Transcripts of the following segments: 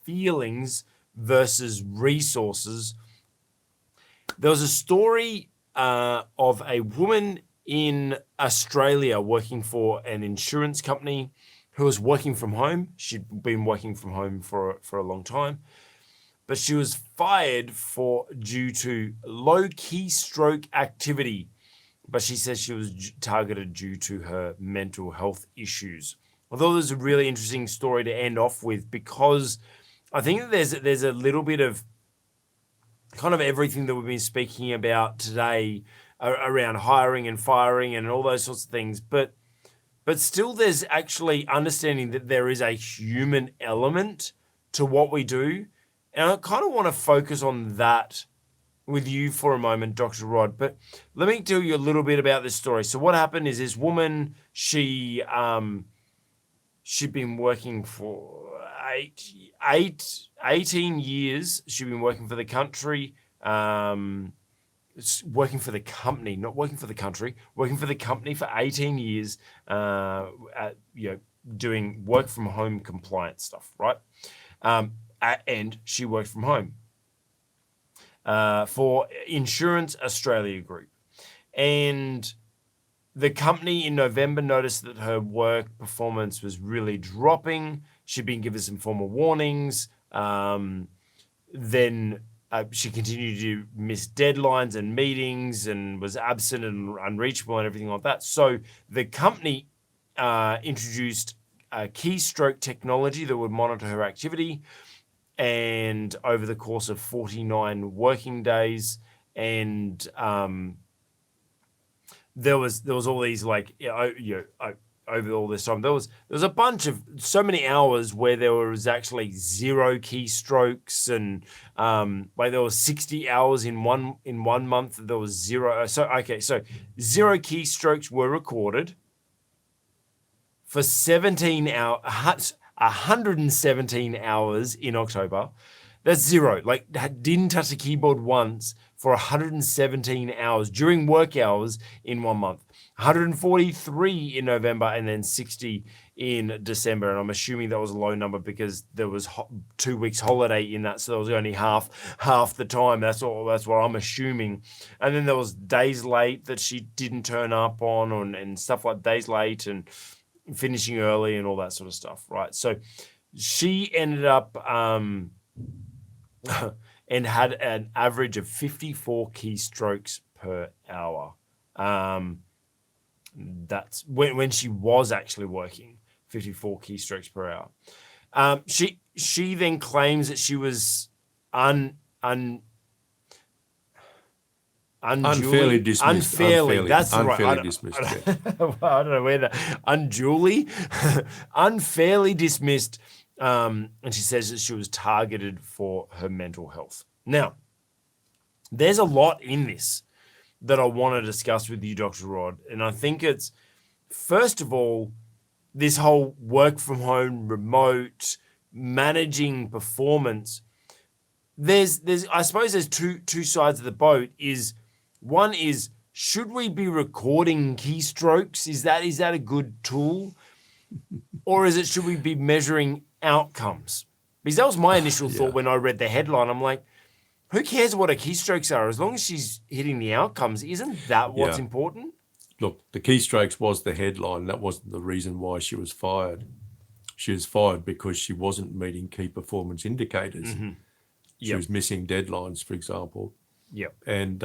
feelings versus resources. There was a story of a woman in Australia working for an insurance company who was working from home. She'd been working from home for a long time, but she was fired due to low keystroke activity. But she says she was targeted due to her mental health issues. I thought it was a really interesting story to end off with, because I think that there's a little bit of kind of everything that we've been speaking about today around hiring and firing and all those sorts of things. But still there's actually understanding that there is a human element to what we do. And I kind of want to focus on that with you for a moment, Dr. Rod. But let me tell you a little bit about this story. So what happened is this woman, she'd been working for 18 years. She'd been working for the country, working for the company, not working for the country, working for the company for 18 years, doing work from home compliance stuff, right? And she worked from home for Insurance Australia Group. And the company in November noticed that her work performance was really dropping. She'd been given some formal warnings. Then she continued to miss deadlines and meetings and was absent and unreachable and everything like that. So the company introduced a keystroke technology that would monitor her activity, and over the course of 49 working days. And there was all these over all this time, there was a bunch of so many hours where there was actually 0 keystrokes, and where there was 60 hours in one month there was 0. So 0 keystrokes were recorded for 17 hours, 117 hours in October. That's 0. Like, didn't touch the keyboard once for 117 hours during work hours in 1 month. 143 in November, and then 60 in December. And I'm assuming that was a low number because there was 2 weeks holiday in that, so there was only half the time. That's what I'm assuming. And then there was days late that she didn't turn up on, and stuff like days late and finishing early and all that sort of stuff, right? So she ended up and had an average of 54 keystrokes per hour. That's when she was actually working, 54 keystrokes per hour. She then claims that she was unfairly dismissed. That's unfairly right. Dismissed. I don't know where that unfairly dismissed. And she says that she was targeted for her mental health. Now, there's a lot in this that I want to discuss with you, Dr. Rod. And I think it's, first of all, this whole work from home, remote, managing performance. I suppose there's two sides of the boat. One is, should we be recording keystrokes? Is that a good tool? Or should we be measuring outcomes? Because that was my initial thought when I read the headline. I'm like, who cares what her keystrokes are? As long as she's hitting the outcomes, isn't that what's important? Look, the keystrokes was the headline. That wasn't the reason why she was fired. She was fired because she wasn't meeting key performance indicators. Mm-hmm. She was missing deadlines, for example. Yep. And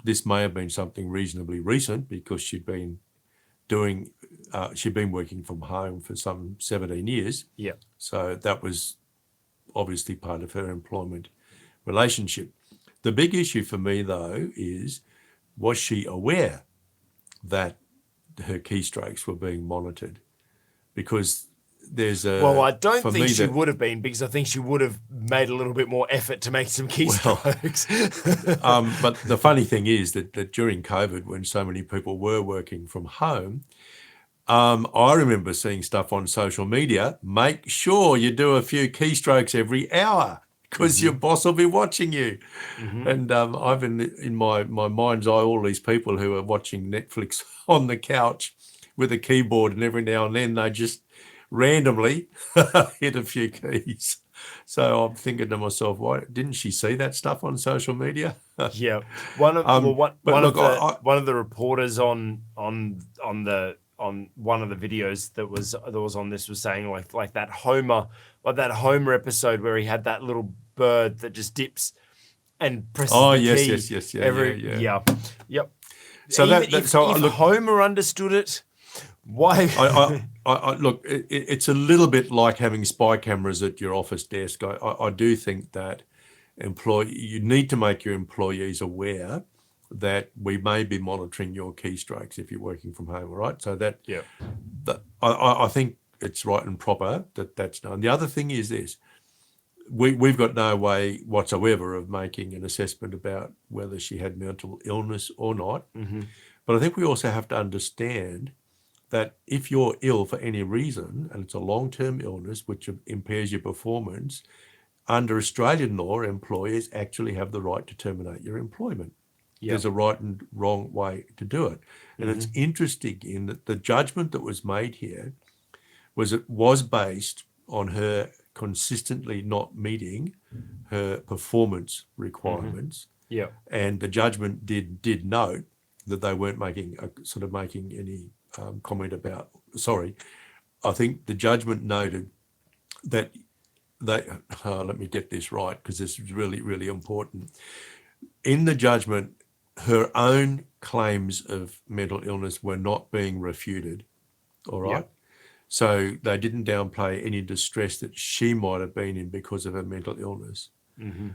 this may have been something reasonably recent because she'd been working from home for some 17 years. Yeah. So that was obviously part of her employment relationship. The big issue for me, though, is, was she aware that her keystrokes were being monitored? Because there's a... Well, I don't think she would have been, because I think she would have made a little bit more effort to make some keystrokes. But the funny thing is that during COVID, when so many people were working from home, I remember seeing stuff on social media, make sure you do a few keystrokes every hour because your boss will be watching you. Mm-hmm. And I've in my mind's eye all these people who are watching Netflix on the couch with a keyboard, and every now and then they just randomly hit a few keys. So I'm thinking to myself, why didn't she see that stuff on social media? Yeah, one of But one look, of the reporters on one of the videos that was on this was saying like that Homer episode where he had that little bird that just dips and presses the yes, key yes, yes, yeah, every yeah. yep. So Even that if so look, Homer understood it, why? I look, it's a little bit like having spy cameras at your office desk. I do think that you need to make your employees aware that we may be monitoring your keystrokes if you're working from home, all right? So that I think it's right and proper that that's done. The other thing is this: we've got no way whatsoever of making an assessment about whether she had mental illness or not. Mm-hmm. But I think we also have to understand that if you're ill for any reason, and it's a long-term illness which impairs your performance, under Australian law, employers actually have the right to terminate your employment. Yep. There's a right and wrong way to do it. And it's interesting in that the judgment that was made here was based on her consistently not meeting her performance requirements. Yeah. And the judgment did note that they weren't making any comment about. Sorry, I think the judgment noted that let me get this right because this is really, really important. In the judgment, her own claims of mental illness were not being refuted. All right. Yep. So they didn't downplay any distress that she might have been in because of her mental illness. Mm-hmm.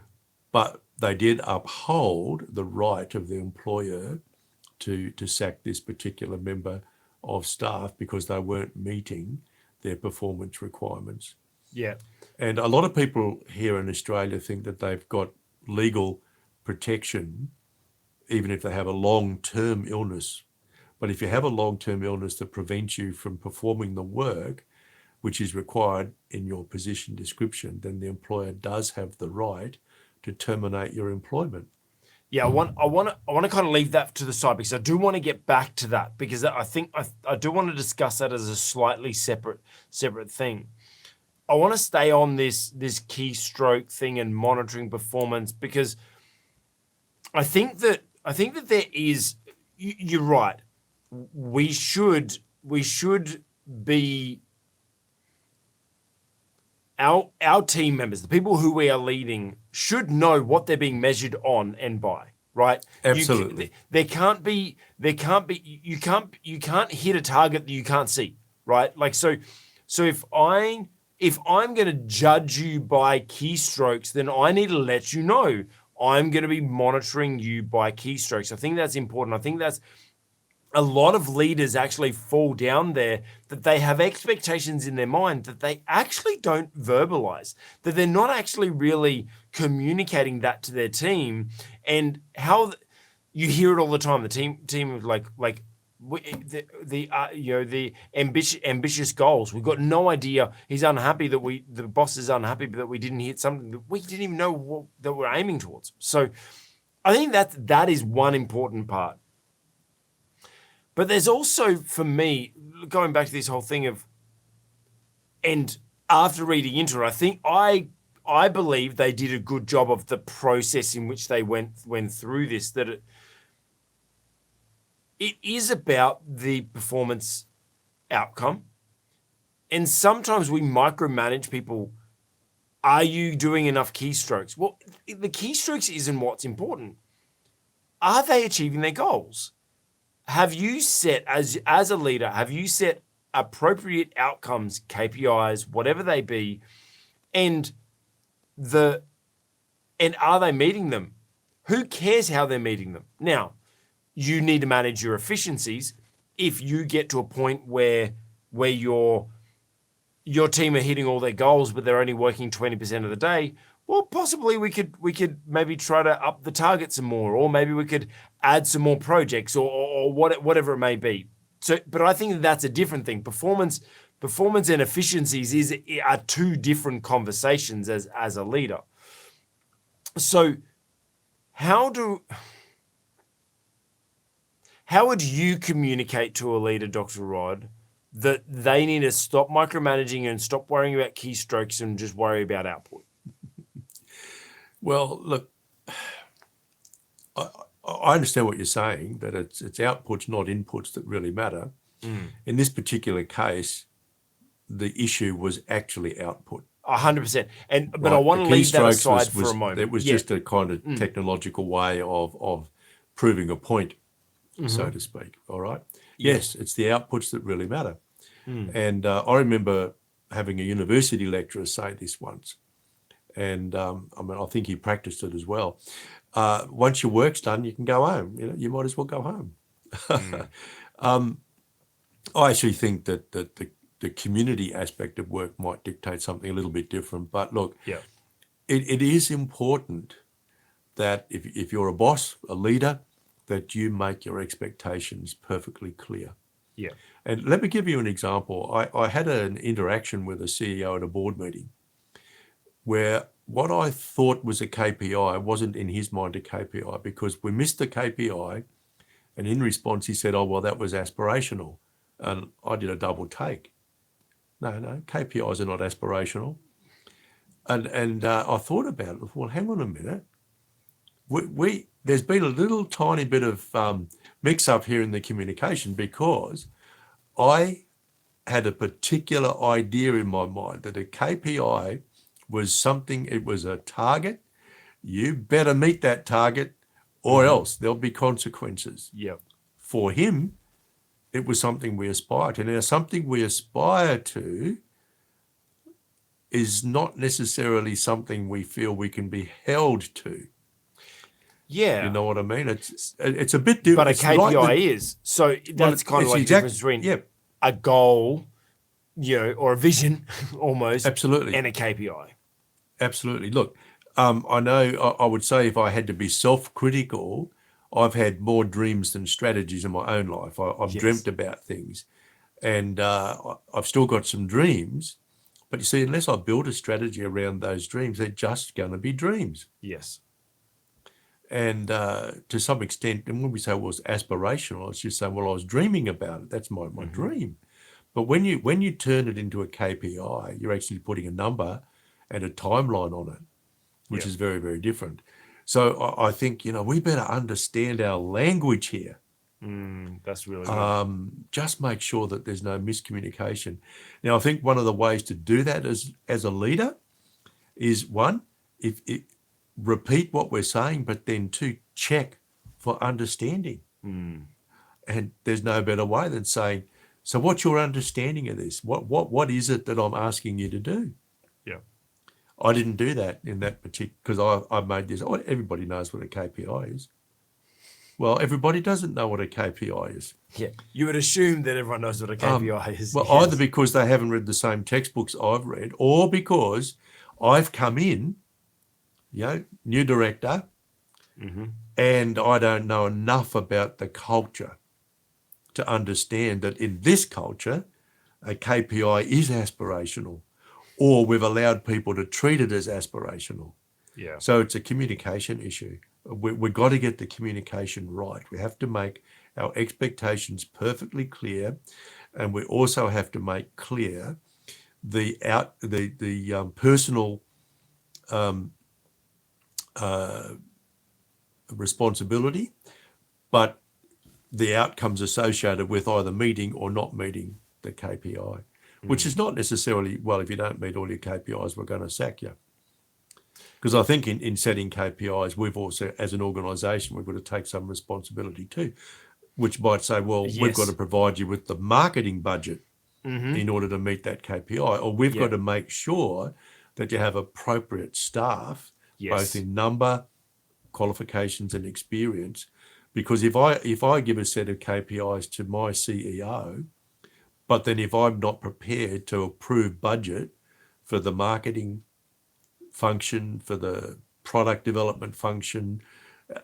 But they did uphold the right of the employer to sack this particular member of staff because they weren't meeting their performance requirements. Yeah. And a lot of people here in Australia think that they've got legal protection even if they have a long-term illness. But if you have a long-term illness that prevents you from performing the work which is required in your position description, then the employer does have the right to terminate your employment. Yeah, I want to kind of leave that to the side because I do want to get back to that because I think I do want to discuss that as a slightly separate thing. I want to stay on this keystroke thing and monitoring performance because I think that there is. You're right. We should be our team members, the people who we are leading, should know what they're being measured on and by, right? Absolutely. You can't hit a target that you can't see, right? Like so if I'm going to judge you by keystrokes, then I need to let you know I'm going to be monitoring you by keystrokes. I think that's important. I think that's a lot of leaders actually fall down there, that they have expectations in their mind that they actually don't verbalize, that they're not actually really communicating that to their team. And how you hear it all the time. The team like the ambitious goals. We've got no idea. He's unhappy that the boss is unhappy that we didn't hit something that we didn't even know that we're aiming towards. So I think that is one important part. But there's also, for me, going back to this whole thing of, and after reading into it, I think I believe they did a good job of the process in which they went through this, that it is about the performance outcome. And sometimes we micromanage people. Are you doing enough keystrokes? Well, the keystrokes isn't what's important. Are they achieving their goals? Have you set, as a leader, have you set appropriate outcomes, KPIs, whatever they be, and are they meeting them? Who cares how they're meeting them? Now, you need to manage your efficiencies. If you get to a point where your team are hitting all their goals, but they're only working 20% of the day, well, possibly we could maybe try to up the target some more, or maybe we could add some more projects, or whatever it may be. So, but I think that's a different thing. Performance and efficiencies are two different conversations as a leader. So, how would you communicate to a leader, Dr. Rod, that they need to stop micromanaging and stop worrying about keystrokes and just worry about output? Well, look, I understand what you're saying, that it's outputs, not inputs, that really matter. In this particular case, the issue was actually output. 100%. But Right? I want The to leave that keystrokes aside for a moment. It was just a kind of technological way of proving a point, so to speak. All right. Yeah. Yes, it's the outputs that really matter. And I remember having a university lecturer say this once, and I mean, I think he practiced it as well. Once your work's done, you can go home. You know, you might as well go home. I actually think that the community aspect of work might dictate something a little bit different. But look, Yeah. it is important that if you're a boss, a leader, that you make your expectations perfectly clear. Yeah. And let me give you an example. I had an interaction with a CEO at a board meeting where what I thought was a KPI wasn't in his mind a KPI, because we missed the KPI. And in response, he said, "Oh, well, that was aspirational." And I did a double take. No, KPIs are not aspirational. And I thought about it. Well, hang on a minute. There's been a little tiny bit of mix up here in the communication, because I had a particular idea in my mind that a KPI was something, it was a target. You better meet that target or else there'll be consequences. Yeah. For him, it was something we aspire to. Now, something we aspire to is not necessarily something we feel we can be held to. Yeah. You know what I mean? It's a bit different. But a KPI is. So that's kind of like the difference between a goal, or a vision almost. Absolutely. And a KPI. Absolutely. Look, I know I would say, if I had to be self-critical, I've had more dreams than strategies in my own life. I've dreamt about things, and I've still got some dreams. But you see, unless I build a strategy around those dreams, they're just going to be dreams. Yes. And to some extent, and when we say, well, it's aspirational, it's just saying, well, I was dreaming about it. That's my dream. But when you turn it into a KPI, you're actually putting a number and a timeline on it, which is very, very different. So I think, we better understand our language here. That's really good. Just make sure that there's no miscommunication. Now, I think one of the ways to do that as a leader is, one, repeat what we're saying, but then two, check for understanding. And there's no better way than saying, so what's your understanding of this? What is it that I'm asking you to do? Yeah. I didn't do that in that particular, because I made this. Oh, everybody knows what a KPI is. Well, everybody doesn't know what a KPI is. Yeah. You would assume that everyone knows what a KPI is. Well, either because they haven't read the same textbooks I've read, or because I've come in, new director, and I don't know enough about the culture to understand that in this culture, a KPI is aspirational, or we've allowed people to treat it as aspirational. Yeah. So it's a communication issue. We've got to get the communication right. We have to make our expectations perfectly clear, and we also have to make clear the personal responsibility, but the outcomes associated with either meeting or not meeting the KPI, which is not necessarily, well, if you don't meet all your KPIs, we're going to sack you. Because I think in setting KPIs, we've also, as an organisation, we've got to take some responsibility too, which might say, well, we've got to provide you with the marketing budget in order to meet that KPI, or we've got to make sure that you have appropriate staff, both in number, qualifications and experience. Because if I give a set of KPIs to my CEO, but then if I'm not prepared to approve budget for the marketing function, for the product development function,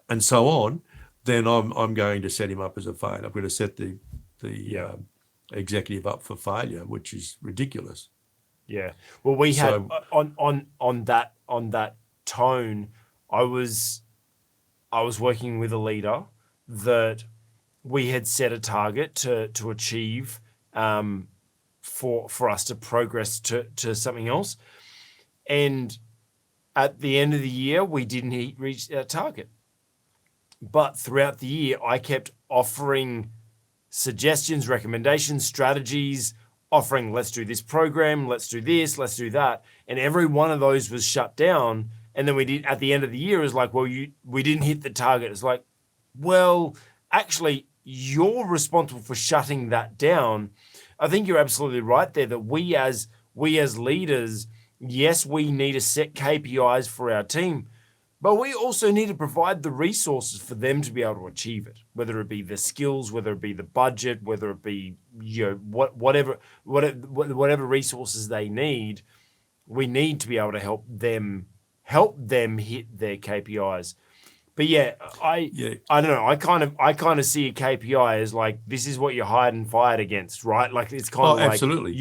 and so on, then I'm going to set him up as a failure. I'm going to set the executive up for failure, which is ridiculous. Yeah. Well, we had on that tone, I was working with a leader that we had set a target to achieve for us to progress to something else. And at the end of the year, we didn't reach our target. But throughout the year, I kept offering suggestions, recommendations, strategies, offering, let's do this program, let's do this, let's do that. And every one of those was shut down. And then we did at the end of the year, is like, well, we didn't hit the target. It's like, well, actually, you're responsible for shutting that down. I think you're absolutely right there that we as leaders, yes, we need to set KPIs for our team, but we also need to provide the resources for them to be able to achieve it, whether it be the skills, whether it be the budget, whether it be whatever resources they need. We need to be able to help them hit their KPIs. But yeah, I don't know. I kind of see a KPI as like, this is what you're hired and fired against, right? Like it's kind of like, absolutely.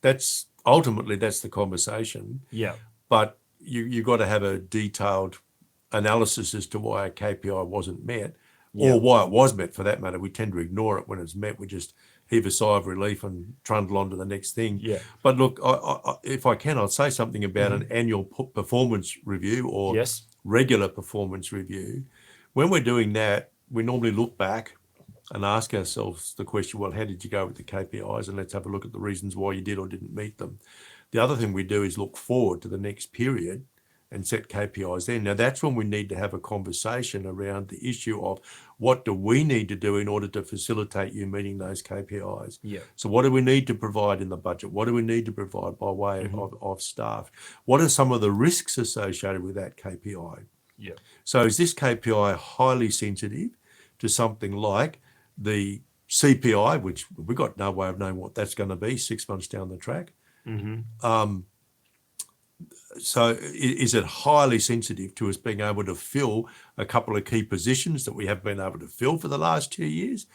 That's ultimately that's the conversation. Yeah. But you've got to have a detailed analysis as to why a KPI wasn't met, or why it was met for that matter. We tend to ignore it when it's met. We just heave a sigh of relief and trundle on to the next thing. Yeah. But look, if I can, I'll say something about an annual performance review or regular performance review. When we're doing that, we normally look back and ask ourselves the question, well, how did you go with the KPIs? And let's have a look at the reasons why you did or didn't meet them. The other thing we do is look forward to the next period and set KPIs then. Now, that's when we need to have a conversation around the issue of what do we need to do in order to facilitate you meeting those KPIs. Yeah. So what do we need to provide in the budget? What do we need to provide by way of staff? What are some of the risks associated with that KPI? Yeah. So is this KPI highly sensitive to something like the CPI, which we've got no way of knowing what that's going to be 6 months down the track? So is it highly sensitive to us being able to fill a couple of key positions that we haven't been able to fill for the last 2 years?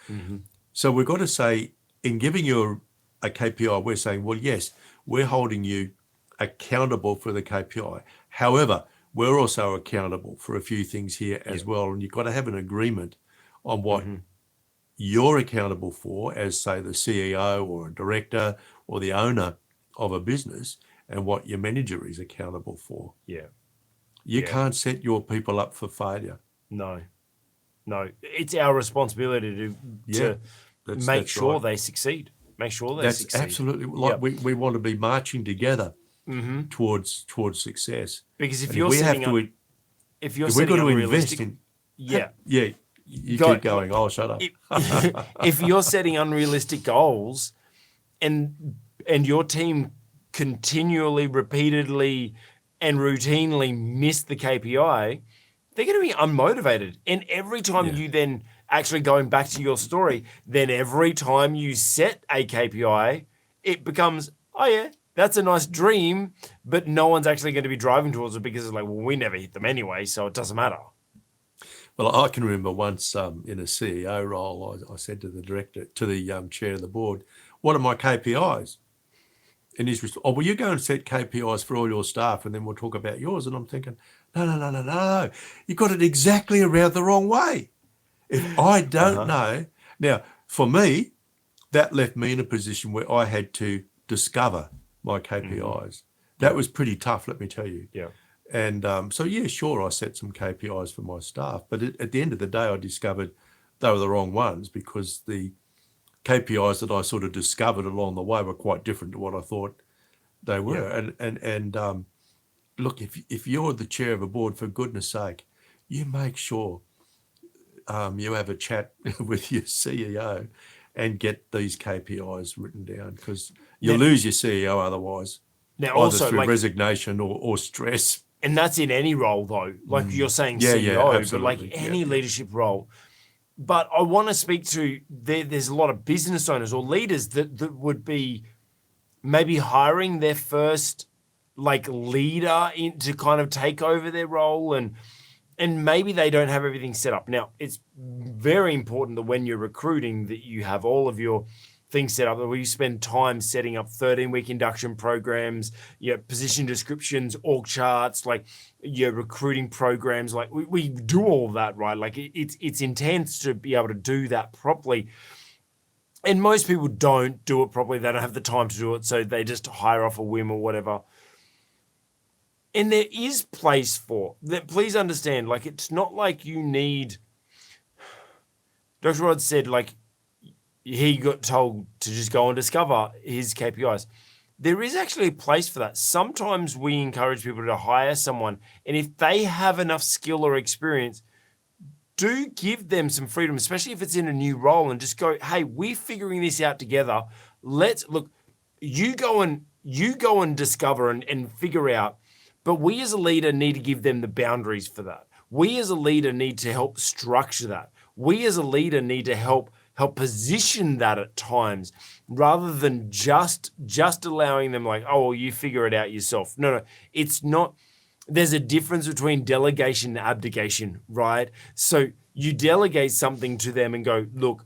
So we've got to say, in giving you a KPI, we're saying, well, yes, we're holding you accountable for the KPI. However, we're also accountable for a few things here as well. And you've got to have an agreement on what you're accountable for as, say, the CEO or a director or the owner of a business, and what your manager is accountable for. Yeah. You can't set your people up for failure. No. It's our responsibility to make sure they succeed. Make sure they succeed. That's absolutely like we want to be marching together towards success. Because if you're setting unrealistic, you keep going. Oh, shut up. If you're setting unrealistic goals, and your team continually, repeatedly, and routinely miss the KPI, they're going to be unmotivated. And every time you then, actually going back to your story, then every time you set a KPI, it becomes, oh yeah, that's a nice dream, but no one's actually going to be driving towards it because it's like, well, we never hit them anyway, so it doesn't matter. Well, I can remember once in a CEO role, I said to the director, to the chair of the board, what are my KPIs? And he's response, oh, well, you go and set KPIs for all your staff and then we'll talk about yours. And I'm thinking, no. You got it exactly around the wrong way. If I don't know. Now, for me, that left me in a position where I had to discover my KPIs. That was pretty tough, let me tell you. Yeah. And so, sure, I set some KPIs for my staff. But at the end of the day, I discovered they were the wrong ones because the KPIs that I sort of discovered along the way were quite different to what I thought they were. Yeah. And look, if you're the chair of a board, for goodness sake, you make sure you have a chat with your CEO and get these KPIs written down, because you lose your CEO otherwise. Now, either also through resignation or stress. And that's in any role, though. Like you're saying CEO, but like any leadership role. But I want to speak to, there's a lot of business owners or leaders that would be maybe hiring their first leader to kind of take over their role, and maybe they don't have everything set up. Now, it's very important that when you're recruiting that you have all of your things set up, that we spend time setting up 13-week induction programs, position descriptions, org charts, recruiting programs. We do all of that, right? It's intense to be able to do that properly. And most people don't do it properly. They don't have the time to do it, so they just hire off a whim or whatever. And there is place for that. Please understand, like, it's not like you need. Dr. Rod said, like, he got told to just go and discover his KPIs. There is actually a place for that. Sometimes we encourage people to hire someone, and if they have enough skill or experience, do give them some freedom, especially if it's in a new role, and just go, hey, we're figuring this out together. Let's look, you go and discover and figure out, but we as a leader need to give them the boundaries for that. We as a leader need to help structure that. We as a leader need to help position that at times, rather than just allowing them like, oh, well, you figure it out yourself. No, it's not. There's a difference between delegation and abdication, right? So you delegate something to them and go, look,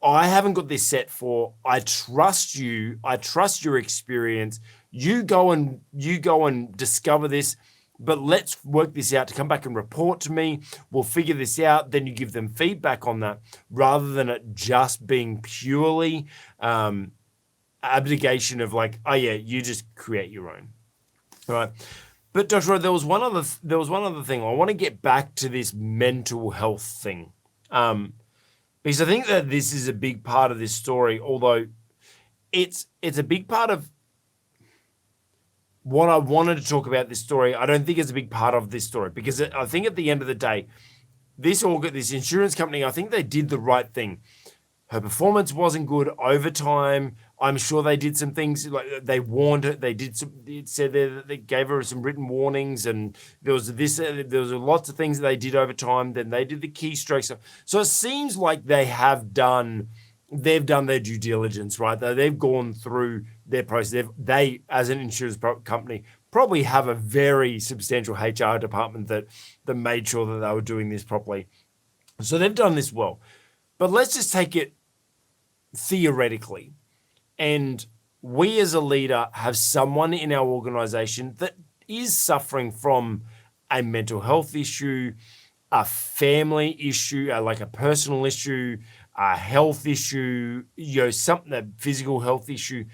I haven't got this set for. I trust you. I trust your experience. You go and discover this, but let's work this out to come back and report to me. We'll figure this out. Then you give them feedback on that, rather than it just being purely abdication of like, oh yeah, you just create your own, all right? But Dr. Rod, there was one other thing. I want to get back to this mental health thing, because I think that this is a big part of this story. Although it's a big part of what I wanted to talk about this story. I don't think it's a big part of this story, because I think at the end of the day, this insurance company, I think they did the right thing. Her performance wasn't good over time. I'm sure they did some things, like they warned her. It said that they gave her some written warnings, and there was lots of things that they did over time. Then they did the keystrokes. So it seems like they've done their due diligence, right? They've gone through their process. They, as an insurance company, probably have a very substantial HR department that made sure that they were doing this properly. So they've done this well. But let's just take it theoretically. And we as a leader have someone in our organization that is suffering from a mental health issue, a family issue, like a personal issue, a health issue, something, a physical health issue,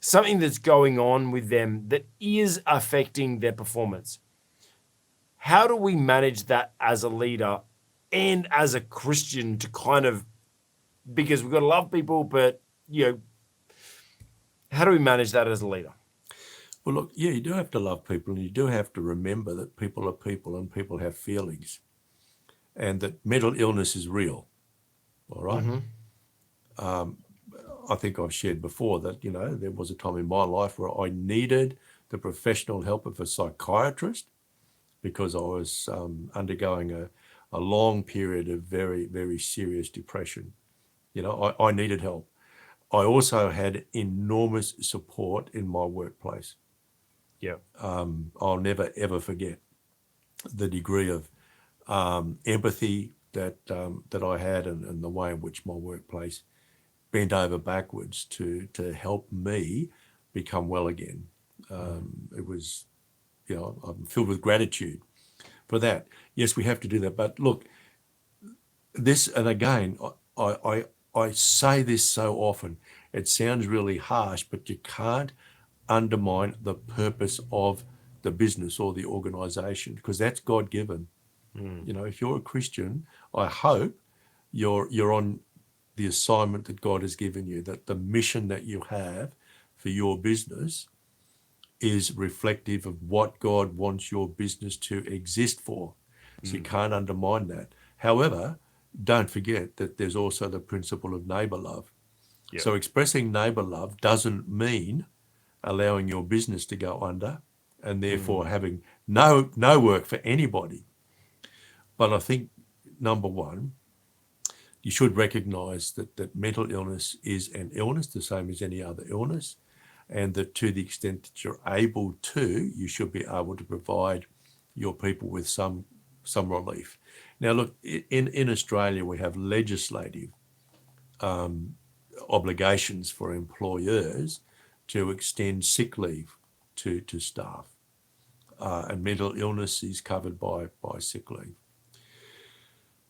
something that's going on with them that is affecting their performance. How do we manage that as a leader and as a Christian to kind of, because we've got to love people, but, how do we manage that as a leader? Well, look, yeah, you do have to love people, and you do have to remember that people are people and people have feelings, and that mental illness is real. All right. Mm-hmm. I think I've shared before that, there was a time in my life where I needed the professional help of a psychiatrist because I was undergoing a long period of very, very serious depression. I needed help. I also had enormous support in my workplace. Yeah. I'll never, ever forget the degree of empathy that I had, and the way in which my workplace bent over backwards to help me become well again. It was, I'm filled with gratitude for that. Yes, we have to do that. But look, this, and again, I say this so often, it sounds really harsh, but you can't undermine the purpose of the business or the organization, because that's God-given. If you're a Christian, I hope you're on the assignment that God has given you, that the mission that you have for your business is reflective of what God wants your business to exist for. So you can't undermine that. However, don't forget that there's also the principle of neighbor love. Yep. So expressing neighbor love doesn't mean allowing your business to go under and therefore having no work for anybody. But I think, number one, you should recognize that mental illness is an illness, the same as any other illness, and that to the extent that you're able to, you should be able to provide your people with some relief. Now, look, in Australia, we have legislative obligations for employers to extend sick leave to staff, and mental illness is covered by sick leave.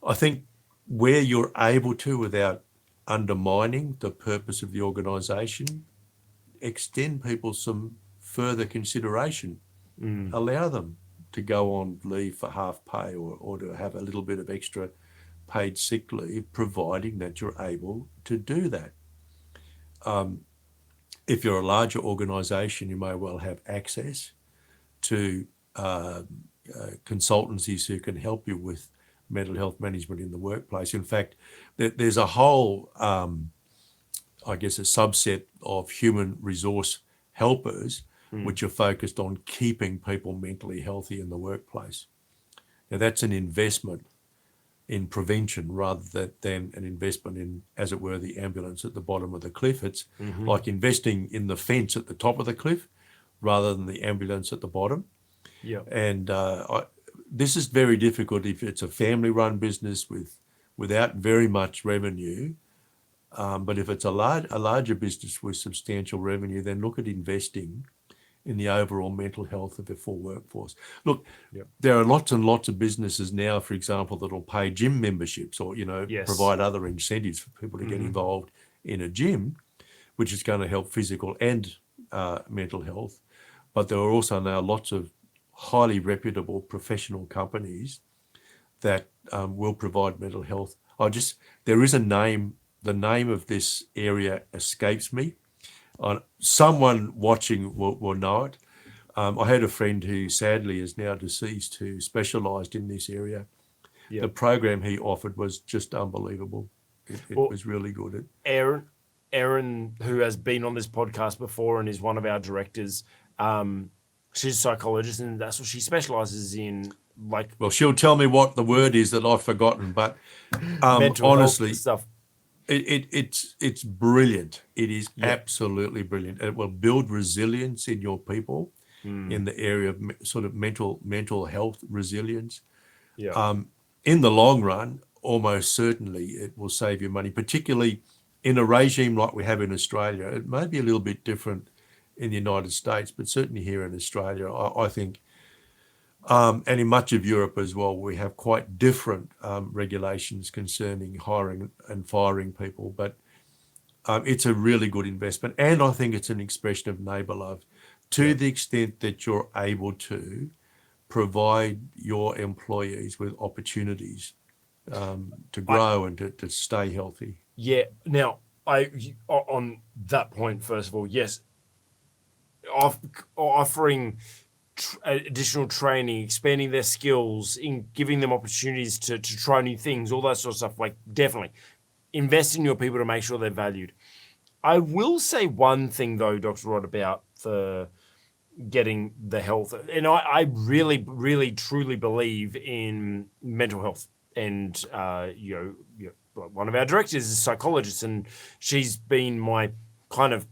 I think where you're able to, without undermining the purpose of the organisation, extend people some further consideration. Allow them to go on leave for half pay or to have a little bit of extra paid sick leave, providing that you're able to do that. If you're a larger organisation, you may well have access to consultancies who can help you with mental health management in the workplace. In fact, there's a whole, I guess, a subset of human resource helpers which are focused on keeping people mentally healthy in the workplace. Now, that's an investment in prevention rather than an investment in, as it were, the ambulance at the bottom of the cliff. It's like investing in the fence at the top of the cliff rather than the ambulance at the bottom. Yeah. And this is very difficult if it's a family-run business without very much revenue. But if it's a larger business with substantial revenue, then look at investing in the overall mental health of the full workforce. Look, there are lots and lots of businesses now, for example, that will pay gym memberships or, provide other incentives for people to get involved in a gym, which is going to help physical and mental health. But there are also now lots of highly reputable professional companies that will provide mental health. There is a name, the name of this area escapes me. Someone watching will know it. I had a friend who sadly is now deceased who specialised in this area. Yep. The program he offered was just unbelievable. It was really good. Erin, who has been on this podcast before and is one of our directors, she's a psychologist and that's what she specialises in. Well, she'll tell me what the word is that I've forgotten, but mental honestly, health stuff. It's brilliant. It is absolutely brilliant. It will build resilience in your people in the area of sort of mental health resilience. Yeah. In the long run, almost certainly it will save you money, particularly in a regime like we have in Australia. It may be a little bit different in the United States, but certainly here in Australia, I think, and in much of Europe as well, we have quite different regulations concerning hiring and firing people. But it's a really good investment. And I think it's an expression of neighbour love to the extent that you're able to provide your employees with opportunities to grow and to stay healthy. Yeah. Now, on that point, first of all, yes, offering additional training, expanding their skills, in giving them opportunities to try new things, all that sort of stuff, definitely invest in your people to make sure they're valued. I will say one thing though, Dr. Rod, about the getting the health, and I really, really, truly believe in mental health. And one of our directors is a psychologist, and she's been my kind of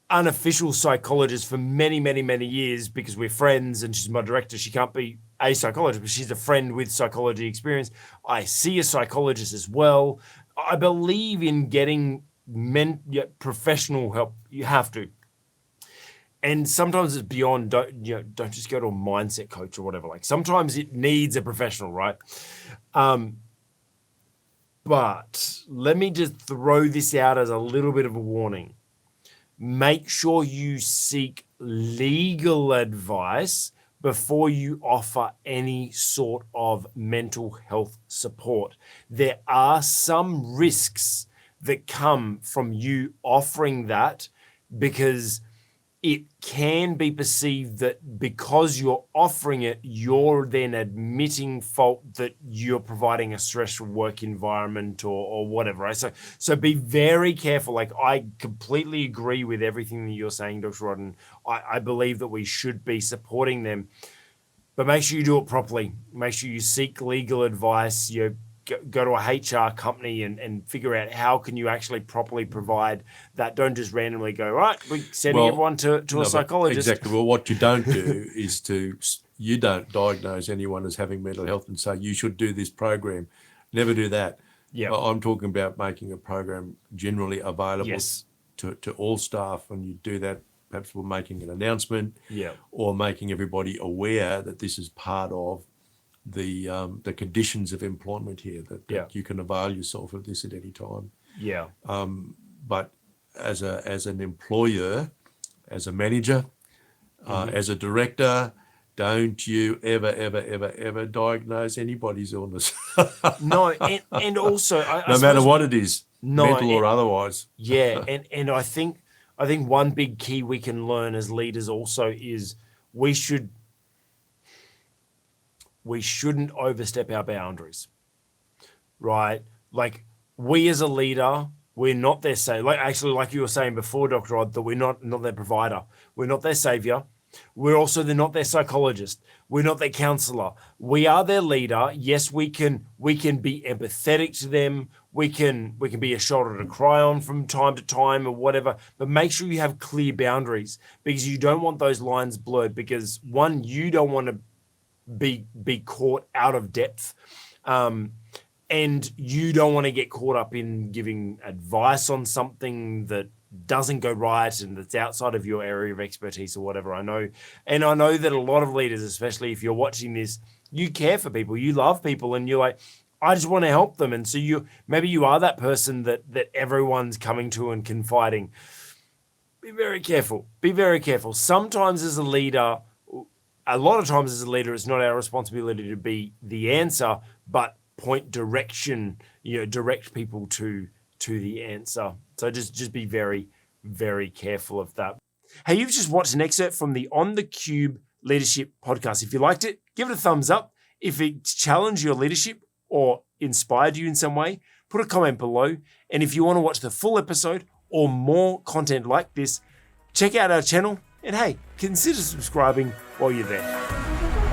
unofficial psychologist for many, many, many years because we're friends and she's my director. She can't be a psychologist, but she's a friend with psychology experience. I see a psychologist as well. I believe in getting professional help. You have to. And sometimes it's beyond, don't just go to a mindset coach or whatever. Sometimes it needs a professional, right? But let me just throw this out as a little bit of a warning. Make sure you seek legal advice before you offer any sort of mental health support. There are some risks that come from you offering that because it can be perceived that because you're offering it, you're then admitting fault that you're providing a stressful work environment or whatever, right? So be very careful. I completely agree with everything that you're saying, Dr. Rodden. I believe that we should be supporting them, but make sure you do it properly. Make sure you seek legal advice. Go to a HR company and figure out how can you actually properly provide that. Don't just randomly go, right, we're sending everyone to a psychologist. Exactly. Well, what you don't do is you don't diagnose anyone as having mental health and say, you should do this program. Never do that. Yeah. I'm talking about making a program generally available to all staff, and you do that perhaps we're making an announcement or making everybody aware that this is part of the conditions of employment here, that you can avail yourself of this at any time. Yeah. But as an employer, as a manager, as a director, don't you ever diagnose anybody's illness, No, and also I no matter what it is, mental or otherwise. Yeah, and I think one big key we can learn as leaders also is we shouldn't overstep our boundaries, right? Like we as a leader, we're not their savior. Like you were saying before, Dr. Odd, that we're not their provider. We're not their savior. We're also not their psychologist. We're not their counselor. We are their leader. Yes, we can be empathetic to them. We can be a shoulder to cry on from time to time or whatever. But make sure you have clear boundaries, because you don't want those lines blurred. Because one, you don't want to be caught out of depth. And you don't want to get caught up in giving advice on something that doesn't go right and that's outside of your area of expertise or whatever. I know that a lot of leaders, especially if you're watching this, you care for people, you love people, and you're like, I just want to help them. And so maybe you are that person that everyone's coming to and confiding. Be very careful. Be very careful. Sometimes as a leader, a lot of times as a leader, it's not our responsibility to be the answer, but point direction, direct people to the answer. So just be very, very careful of that. Hey, you've just watched an excerpt from the On the Cube Leadership podcast. If you liked it, give it a thumbs up. If it challenged your leadership or inspired you in some way, put a comment below. And if you want to watch the full episode or more content like this, check out our channel. And hey, consider subscribing while you're there.